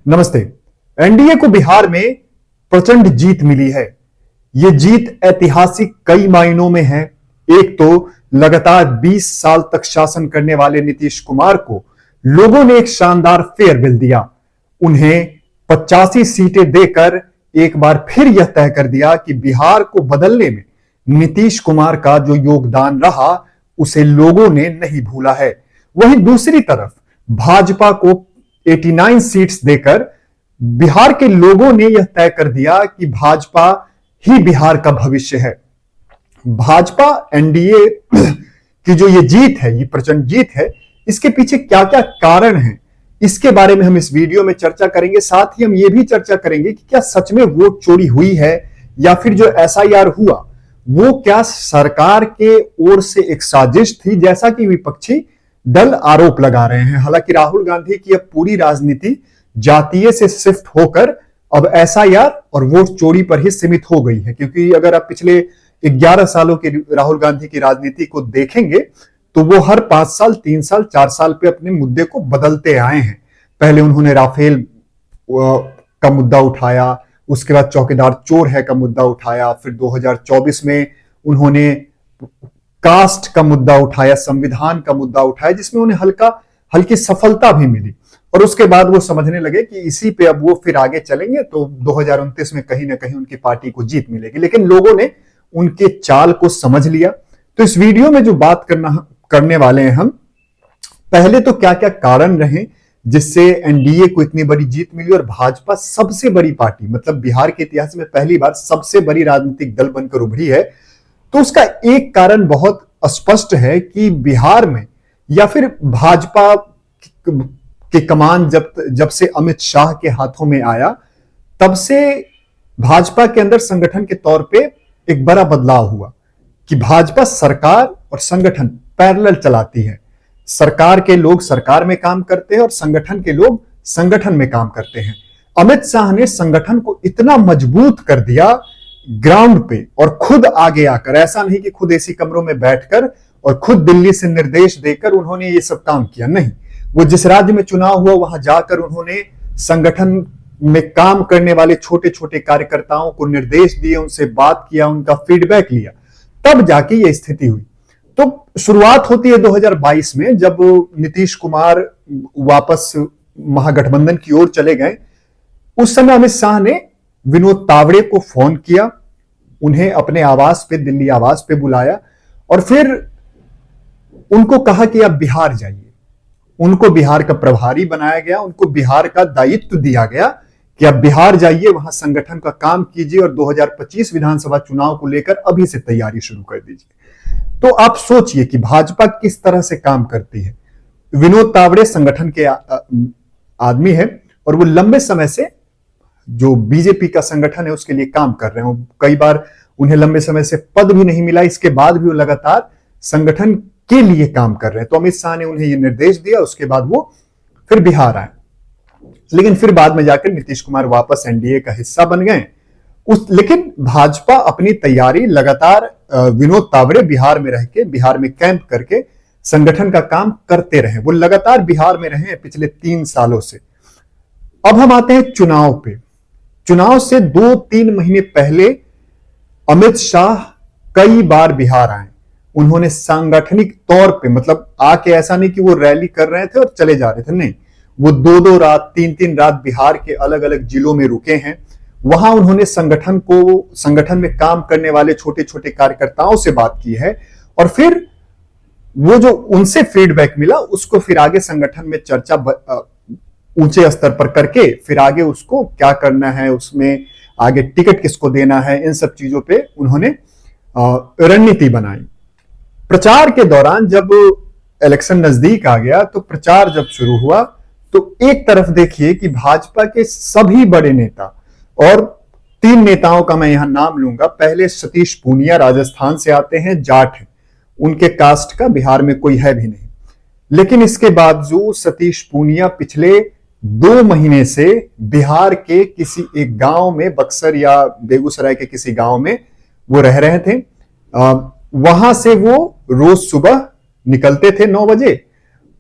नमस्ते। एनडीए को बिहार में प्रचंड जीत मिली है। यह जीत ऐतिहासिक कई मायनों में है। एक तो लगातार 20 साल तक शासन करने वाले नीतीश कुमार को लोगों ने एक शानदार फेयरवेल दिया। उन्हें 85 सीटें देकर एक बार फिर यह तय कर दिया कि बिहार को बदलने में नीतीश कुमार का जो योगदान रहा उसे लोगों ने नहीं भूला है। वहीं दूसरी तरफ भाजपा को 89 सीट्स देकर बिहार के लोगों ने यह तय कर दिया कि भाजपा ही बिहार का भविष्य है। भाजपा एनडीए की जो ये जीत है, ये प्रचंड जीत है, इसके पीछे क्या क्या कारण है, इसके बारे में हम इस वीडियो में चर्चा करेंगे। साथ ही हम ये भी चर्चा करेंगे कि क्या सच में वोट चोरी हुई है या फिर जो एसआईआर हुआ वो क्या सरकार के ओर से एक साजिश थी, जैसा कि विपक्षी दल आरोप लगा रहे हैं। हालांकि राहुल गांधी की अब पूरी राजनीति जातीय से शिफ्ट होकर अब एसआईआर और वोट चोरी पर ही सीमित हो गई है, क्योंकि अगर आप पिछले 11 सालों की राहुल गांधी की राजनीति को देखेंगे तो वो हर 5 साल, 3 साल, 4 साल पे अपने मुद्दे को बदलते आए हैं। पहले उन्होंने राफेल का मुद्दा उठाया, उसके बाद चौकीदार चोर है का मुद्दा उठाया, फिर 2024 में उन्होंने कास्ट का मुद्दा उठाया, संविधान का मुद्दा उठाया, जिसमें उन्हें हल्की सफलता भी मिली। और उसके बाद वो समझने लगे कि इसी पे अब वो फिर आगे चलेंगे तो 2029 में कहीं ना कहीं उनकी पार्टी को जीत मिलेगी। लेकिन लोगों ने उनके चाल को समझ लिया। तो इस वीडियो में जो बात करने वाले हैं हम, पहले तो क्या क्या कारण रहे जिससे एनडीए को इतनी बड़ी जीत मिली और भाजपा सबसे बड़ी पार्टी, मतलब बिहार के इतिहास में पहली बार सबसे बड़ी राजनीतिक दल बनकर उभरी है। तो उसका एक कारण बहुत स्पष्ट है कि बिहार में या फिर भाजपा की कमान जब से अमित शाह के हाथों में आया, तब से भाजपा के अंदर संगठन के तौर पे एक बड़ा बदलाव हुआ कि भाजपा सरकार और संगठन पैरेलल चलाती है। सरकार के लोग सरकार में काम करते हैं और संगठन के लोग संगठन में काम करते हैं। अमित शाह ने संगठन को इतना मजबूत कर दिया ग्राउंड पे, और खुद आगे आकर, ऐसा नहीं कि खुद एसी कमरों में बैठकर और खुद दिल्ली से निर्देश देकर उन्होंने ये सब काम किया, नहीं। वो जिस राज्य में चुनाव हुआ वहां जाकर उन्होंने संगठन में काम करने वाले छोटे छोटे कार्यकर्ताओं को निर्देश दिए, उनसे बात किया, उनका फीडबैक लिया, तब जाके ये स्थिति हुई। तो शुरुआत होती है 2022 में, जब नीतीश कुमार वापस महागठबंधन की ओर चले गए। उस समय अमित शाह ने विनोद तावड़े को फोन किया, उन्हें अपने आवास पे, दिल्ली आवास पे बुलाया और फिर उनको कहा कि आप बिहार जाइए। उनको बिहार का प्रभारी बनाया गया, उनको बिहार का दायित्व दिया गया कि आप बिहार जाइए, वहां संगठन का काम कीजिए और 2025 विधानसभा चुनाव को लेकर अभी से तैयारी शुरू कर दीजिए। तो आप सोचिए कि भाजपा किस तरह से काम करती है। विनोद तावड़े संगठन के आदमी है और वो लंबे समय से जो बीजेपी का संगठन है उसके लिए काम कर रहे हैं। कई बार उन्हें लंबे समय से पद भी नहीं मिला, इसके बाद भी वो लगातार संगठन के लिए काम कर रहे हैं। तो अमित शाह ने उन्हें यह निर्देश दिया, उसके बाद वो फिर बिहार आए। लेकिन फिर बाद में जाकर नीतीश कुमार वापस एनडीए का हिस्सा बन गए। लेकिन भाजपा अपनी तैयारी लगातार, विनोद तावड़े बिहार में रह के, बिहार में कैंप करके संगठन का काम करते रहे। वो लगातार बिहार में रहे पिछले 3 सालों से। अब हम आते हैं चुनाव पे। चुनाव से 2-3 महीने पहले अमित शाह कई बार बिहार आए। उन्होंने सांगठनिक तौर पे, मतलब आके ऐसा नहीं कि वो रैली कर रहे थे और चले जा रहे थे, नहीं, वो 2-2 रात, 3-3 रात बिहार के अलग अलग जिलों में रुके हैं। वहां उन्होंने संगठन में काम करने वाले छोटे छोटे कार्यकर्ताओं से बात की है और फिर वो जो उनसे फीडबैक मिला उसको फिर आगे संगठन में चर्चा ऊंचे स्तर पर करके फिर आगे उसको क्या करना है, उसमें आगे टिकट किसको देना है, इन सब चीजों पे उन्होंने रणनीति बनाई। प्रचार के दौरान जब इलेक्शन नजदीक आ गया तो प्रचार जब शुरू हुआ तो एक तरफ देखिए कि भाजपा के सभी बड़े नेता, और 3 नेताओं का मैं यहां नाम लूंगा। पहले सतीश पूनिया राजस्थान से आते हैं, जाट हैं, उनके कास्ट का बिहार में कोई है भी नहीं। लेकिन इसके बावजूद सतीश पूनिया पिछले 2 महीने से बिहार के किसी एक गांव में, बक्सर या बेगूसराय के किसी गांव में वो रह रहे थे। वहां से वो रोज सुबह निकलते थे 9 बजे,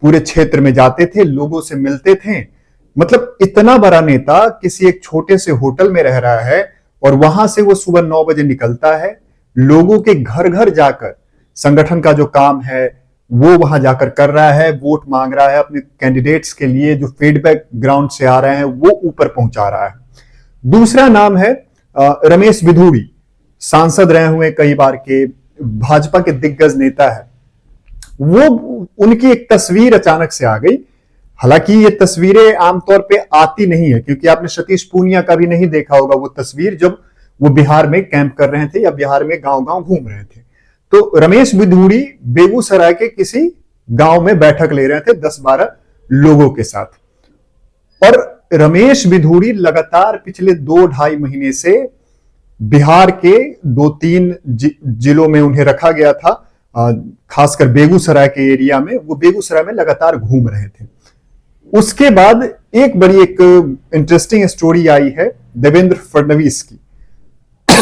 पूरे क्षेत्र में जाते थे, लोगों से मिलते थे, मतलब इतना बड़ा नेता किसी एक छोटे से होटल में रह रहा है और वहां से वो सुबह 9 बजे निकलता है, लोगों के घर घर जाकर संगठन का जो काम है वो वहां जाकर कर रहा है, वोट मांग रहा है, अपने कैंडिडेट्स के लिए जो फीडबैक ग्राउंड से आ रहे हैं वो ऊपर पहुंचा रहा है। दूसरा नाम है रमेश बिधूड़ी, सांसद रहे हुए कई बार के, भाजपा के दिग्गज नेता है। वो उनकी एक तस्वीर अचानक से आ गई। हालांकि ये तस्वीरें आमतौर पे आती नहीं है, क्योंकि आपने सतीश पूनिया का भी नहीं देखा होगा वो तस्वीर, जब वो बिहार में कैंप कर रहे थे या बिहार में गांव गांव घूम रहे थे। तो रमेश बिधूड़ी बेगूसराय के किसी गांव में बैठक ले रहे थे 10-12 लोगों के साथ। और रमेश बिधूड़ी लगातार पिछले 2-2.5 महीने से बिहार के 2-3 जिलों में उन्हें रखा गया था, खासकर बेगूसराय के एरिया में, वो बेगूसराय में लगातार घूम रहे थे। उसके बाद एक बड़ी एक इंटरेस्टिंग स्टोरी आई है देवेंद्र फडणवीस की।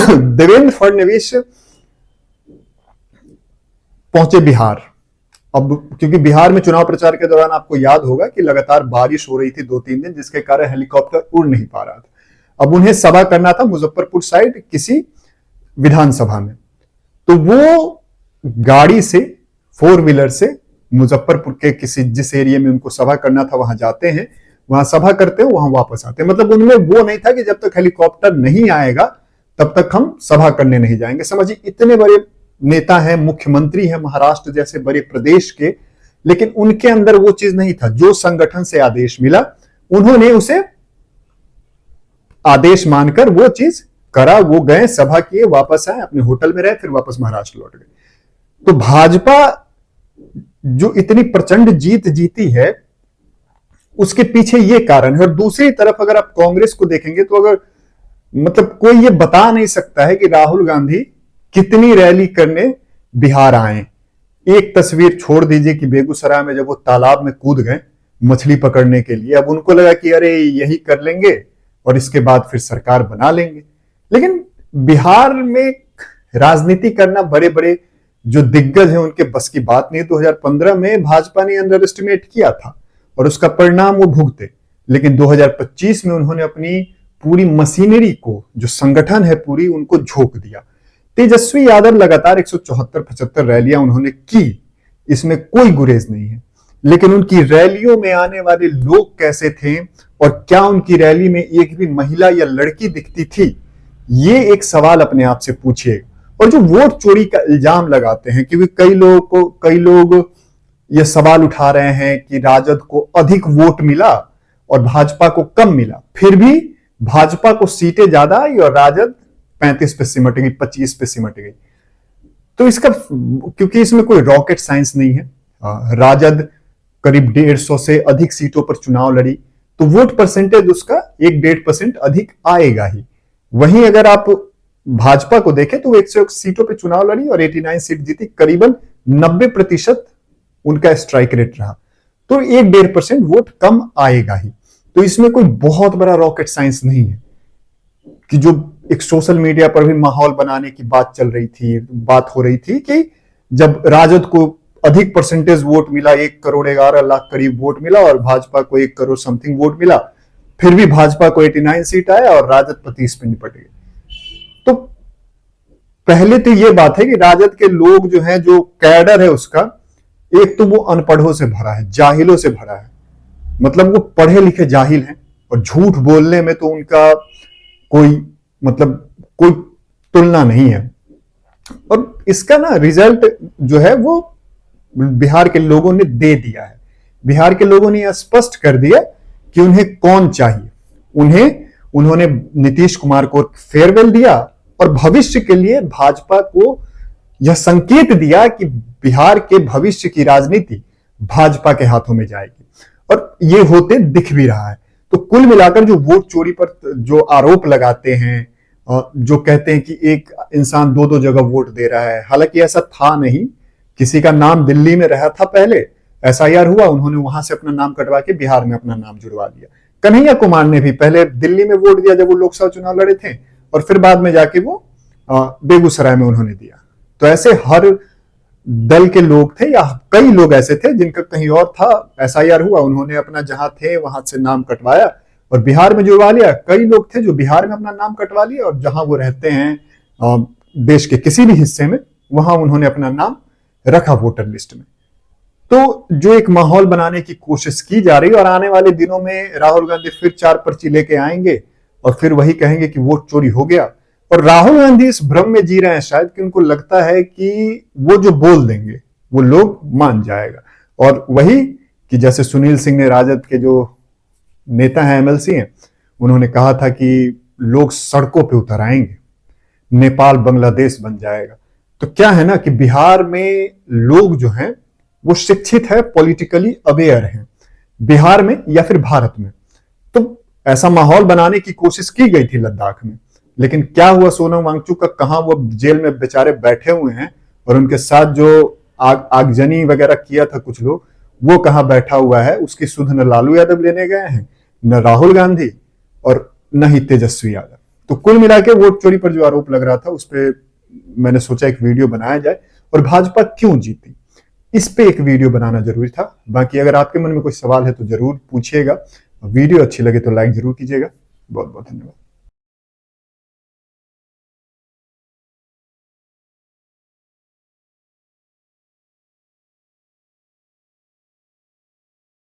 देवेंद्र फडणवीस पहुंचे बिहार। अब क्योंकि बिहार में चुनाव प्रचार के दौरान आपको याद होगा कि लगातार बारिश हो रही थी 2-3 दिन, जिसके कारण हेलीकॉप्टर उड़ नहीं पा रहा था। अब उन्हें सभा करना था मुजफ्फरपुर साइड किसी विधानसभा में, तो वो गाड़ी से 4 व्हीलर से मुजफ्फरपुर के किसी जिस एरिया में उनको सभा करना था वहां जाते हैं, वहां सभा करते हैं, वहां वापस आते हैं। मतलब उनमें वो नहीं था कि जब तक हेलीकॉप्टर नहीं आएगा तब तक हम सभा करने नहीं जाएंगे। समझिए इतने बड़े नेता हैं, मुख्यमंत्री हैं महाराष्ट्र जैसे बड़े प्रदेश के, लेकिन उनके अंदर वो चीज नहीं था। जो संगठन से आदेश मिला उन्होंने उसे आदेश मानकर वो चीज करा। वो गए, सभा किए, वापस आए, अपने होटल में रहे, फिर वापस महाराष्ट्र लौट गए। तो भाजपा जो इतनी प्रचंड जीत जीती है उसके पीछे ये कारण है। और दूसरी तरफ अगर आप कांग्रेस को देखेंगे तो अगर मतलब कोई ये बता नहीं सकता है कि राहुल गांधी कितनी रैली करने बिहार आए। एक तस्वीर छोड़ दीजिए कि बेगूसराय में जब वो तालाब में कूद गए मछली पकड़ने के लिए, अब उनको लगा कि अरे यही कर लेंगे और इसके बाद फिर सरकार बना लेंगे। लेकिन बिहार में राजनीति करना बड़े बड़े जो दिग्गज हैं उनके बस की बात नहीं। 2015 में भाजपा ने अंडर एस्टिमेट किया था और उसका परिणाम वो भुगते, लेकिन 2025 में उन्होंने अपनी पूरी मशीनरी को, जो संगठन है पूरी, उनको झोंक दिया। तेजस्वी यादव लगातार 174-75 रैलियां उन्होंने की, इसमें कोई गुरेज नहीं है। लेकिन उनकी रैलियों में आने वाले लोग कैसे थे और क्या उनकी रैली में एक भी महिला या लड़की दिखती थी, ये एक सवाल अपने आप से पूछिए। और जो वोट चोरी का इल्जाम लगाते हैं, क्योंकि कई लोग ये सवाल उठा रहे हैं कि राजद को अधिक वोट मिला और भाजपा को कम मिला, फिर भी भाजपा को सीटें ज्यादा आई और राजद 35 पे सिमट गई, 25 पे सिमट गई। तो इसका, क्योंकि इसमें कोई रॉकेट साइंस नहीं है, राजद करीब 150 से अधिक सीटों पर चुनाव लड़ी तो वोट परसेंटेज उसका 1-1.5% अधिक आएगा ही। वहीं अगर आप भाजपा को देखें तो वो 101 सीटों पे चुनाव लड़ी और 89 सीट जीती, करीबन 90% उनका स्ट्राइक रेट रहा, तो 1-1.5% वोट कम आएगा ही। तो इसमें कोई बहुत बड़ा रॉकेट साइंस नहीं है कि जो एक सोशल मीडिया पर भी माहौल बनाने की बात चल रही थी, बात हो रही थी कि जब राजद को अधिक परसेंटेज वोट मिला, 1,11,00,000 करीब वोट मिला और भाजपा को 1 करोड़ समथिंग वोट मिला, फिर भी भाजपा को 89 सीट आया और राजद 35 पे निपट गए। तो पहले तो ये बात है कि राजद के लोग जो हैं, जो कैडर है उसका, एक तो वो अनपढ़ों से भरा है, जाहिलों से भरा है। मतलब वो पढ़े लिखे जाहिल हैं और झूठ बोलने में तो उनका कोई तुलना नहीं है। और इसका ना रिजल्ट जो है वो बिहार के लोगों ने दे दिया है। बिहार के लोगों ने यह स्पष्ट कर दिया कि उन्हें कौन चाहिए। उन्होंने नीतीश कुमार को फेयरवेल दिया और भविष्य के लिए भाजपा को यह संकेत दिया कि बिहार के भविष्य की राजनीति भाजपा के हाथों में जाएगी, और ये होते दिख भी रहा है। तो कुल मिलाकर जो वोट चोरी पर जो आरोप लगाते हैं, जो कहते हैं कि एक इंसान 2-2 जगह वोट दे रहा है, हालांकि ऐसा था नहीं। किसी का नाम दिल्ली में रहा था, पहले SIR हुआ, उन्होंने वहां से अपना नाम कटवा के बिहार में अपना नाम जुड़वा दिया। कन्हैया कुमार ने भी पहले दिल्ली में वोट दिया जब वो लोकसभा चुनाव लड़े थे, और फिर बाद में जाके वो बेगूसराय में उन्होंने दिया। तो ऐसे हर दल के लोग थे या कई लोग ऐसे थे जिनका कहीं और था, एसआईआर हुआ, उन्होंने अपना जहां थे वहां से नाम कटवाया और बिहार में जुड़वा लिया। कई लोग थे जो बिहार में अपना नाम कटवा लिया और जहां वो रहते हैं देश के किसी भी हिस्से में, वहां उन्होंने अपना नाम रखा वोटर लिस्ट में। तो जो एक माहौल बनाने की कोशिश की जा रही है और आने वाले दिनों में राहुल गांधी फिर 4 पर्ची लेके आएंगे और फिर वही कहेंगे कि वोट चोरी हो गया। और राहुल गांधी इस भ्रम में जी रहे हैं शायद कि उनको लगता है कि वो जो बोल देंगे वो लोग मान जाएगा। और वही कि जैसे सुनील सिंह ने, राजद के जो नेता हैं, एमएलसी हैं, उन्होंने कहा था कि लोग सड़कों पे उतर आएंगे, नेपाल बांग्लादेश बन जाएगा। तो क्या है ना कि बिहार में लोग जो हैं वो शिक्षित है, पॉलिटिकली अवेयर हैं, बिहार में या फिर भारत में। तो ऐसा माहौल बनाने की कोशिश की गई थी लद्दाख में, लेकिन क्या हुआ, सोनम वांगचुक का कहां, वो जेल में बेचारे बैठे हुए हैं और उनके साथ जो आगजनी वगैरह किया था कुछ लोग, वो कहां बैठा हुआ है। उसकी सुध न लालू यादव लेने गए हैं, न राहुल गांधी और न ही तेजस्वी यादव। तो कुल मिला के वोट चोरी पर जो आरोप लग रहा था उस पर मैंने सोचा एक वीडियो बनाया जाए और भाजपा क्यों जीती, इस पे एक वीडियो बनाना जरूरी था। बाकी अगर आपके मन में कोई सवाल है तो जरूर पूछिएगा। वीडियो अच्छी लगे तो लाइक जरूर कीजिएगा। बहुत बहुत धन्यवाद।